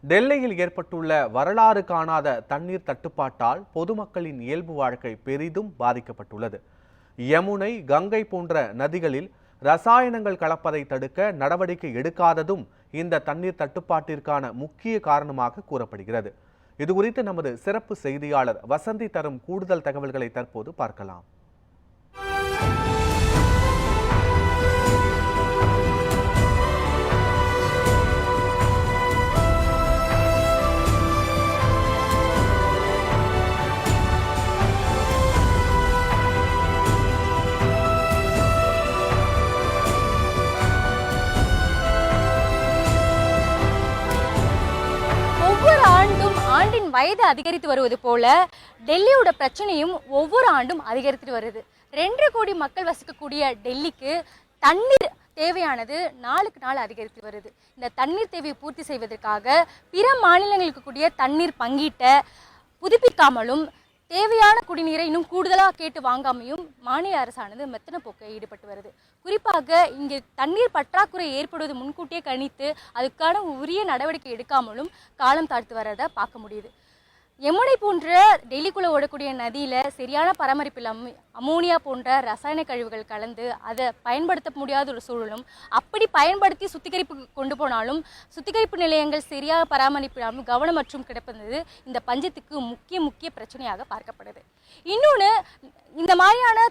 டெல்லியில் ஏற்பட்டுள்ள வரலாறு காணாத தண்ணீர் தட்டுப்பாட்டால் பொதுமக்களின் இயல்பு வாழ்க்கை பெரிதும் பாதிக்கப்பட்டுள்ளது. யமுனை, கங்கை போன்ற நதிகளில் ரசாயனங்கள் கலப்பதை தடுக்க நடவடிக்கை எடுக்காததும் இந்த தண்ணீர் தட்டுப்பாட்டிற்கான முக்கிய காரணமாக கூறப்படுகிறது. இதுகுறித்து நமது சிறப்பு செய்தியாளர் வசந்தி தரும் கூடுதல் தகவல்களை தற்போது பார்க்கலாம். ஆண்டின் வயது அதிகரித்து வருவது போல டெல்லியோட பிரச்சனையும் ஒவ்வொரு ஆண்டும் அதிகரித்து வருது. 2 கோடி மக்கள் வசிக்கக்கூடிய டெல்லிக்கு தண்ணீர் தேவையானது நாளுக்கு நாள் அதிகரித்து வருது. இந்த தண்ணீர் தேவையை பூர்த்தி செய்வதற்காக பிற மாநிலங்களுக்கு கூடிய தண்ணீர் பங்கீட்டை புதுப்பிக்காமலும் தேவையான குடிநீரை இன்னும் கூடுதலாக கேட்டு வாங்காமையும் மாநில அரசானது மெத்தன போக்கை ஈடுபட்டு வருது. குறிப்பாக இங்கே தண்ணீர் பற்றாக்குறை ஏற்படுவது முன்கூட்டியே கணித்து அதுக்கான உரிய நடவடிக்கை எடுக்காமலும் காலம் தாழ்த்து வரதை பார்க்க முடியுது. யமுனை போன்ற டெல்லிக்குள்ளே ஓடக்கூடிய நதியில் சரியான பராமரிப்பு இல்லாமல் அமோனியா போன்ற ரசாயன கழிவுகள் கலந்து அதை பயன்படுத்த முடியாத ஒரு சூழலும், அப்படி பயன்படுத்தி சுத்திகரிப்பு கொண்டு போனாலும் சுத்திகரிப்பு நிலையங்கள் சரியாக பராமரிப்பு இல்லாமல் கவனமற்றும் கிடப்பது இந்த பஞ்சத்துக்கு முக்கிய பிரச்சனையாக பார்க்கப்படுது. இன்னொன்று, இந்த மாதிரியான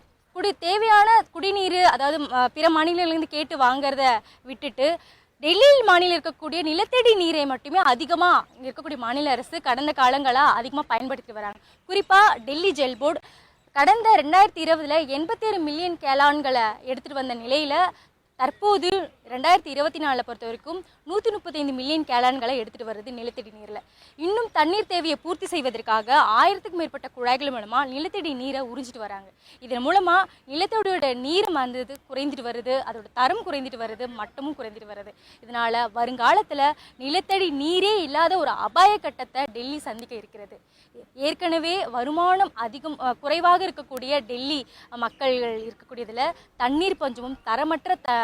தேவையான குடிநீர் அதாவது பிற மாநிலங்களிலிருந்து கேட்டு வாங்கிறத விட்டுட்டு டெல்லியில் மாநிலம் இருக்கக்கூடிய நிலத்தடி நீரை மட்டுமே அதிகமாக இங்கே இருக்கக்கூடிய மாநில அரசு கடந்த காலங்களாக அதிகமாக பயன்படுத்தி வராங்க. குறிப்பாக டெல்லி ஜல் போர்டு கடந்த 2020 87 மில்லியன் கேலான்களை எடுத்துகிட்டு வந்த நிலையில் தற்போது 2024 பொறுத்த வரைக்கும் 135 மில்லியன் கேலான்களை எடுத்துகிட்டு வருது நிலத்தடி நீரில். இன்னும் தண்ணீர் தேவையை பூர்த்தி செய்வதற்காக 1000க்கும் மேற்பட்ட குழாய்கள் மூலமாக நிலத்தடி நீரை உறிஞ்சிட்டு வராங்க. இதன் மூலமாக நிலத்தடியோட நீர் வந்தது குறைந்துட்டு வருது, அதோட தரம் குறைந்துட்டு வருது, மட்டமும் குறைந்துட்டு வருது. இதனால் வருங்காலத்தில் நிலத்தடி நீரே இல்லாத ஒரு அபாய கட்டத்தை டெல்லி சந்திக்க இருக்கிறது. ஏற்கனவே வருமானம் குறைவாக இருக்கக்கூடிய டெல்லி மக்கள் இருக்கக்கூடியதில் தண்ணீர் பஞ்சமும் தரமற்ற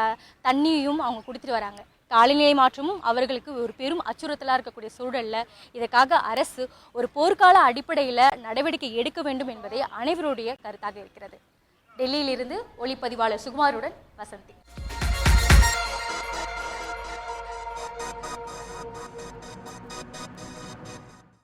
தண்ணியையும் அவங்க கொடுத்துட்டு வராங்க. காலநிலை மாற்றமும் அவர்களுக்கு ஒரு பெரும் அச்சுறுத்தலாக இருக்கக்கூடிய சூழலில் இதற்காக அரசு ஒரு போர்க்கால அடிப்படையில் நடவடிக்கை எடுக்க வேண்டும் என்பதே அனைவருடைய கருத்தாக இருக்கிறது. டெல்லியிலிருந்து ஒளிப்பதிவாளர் சுகுமாருடன் வசந்தி.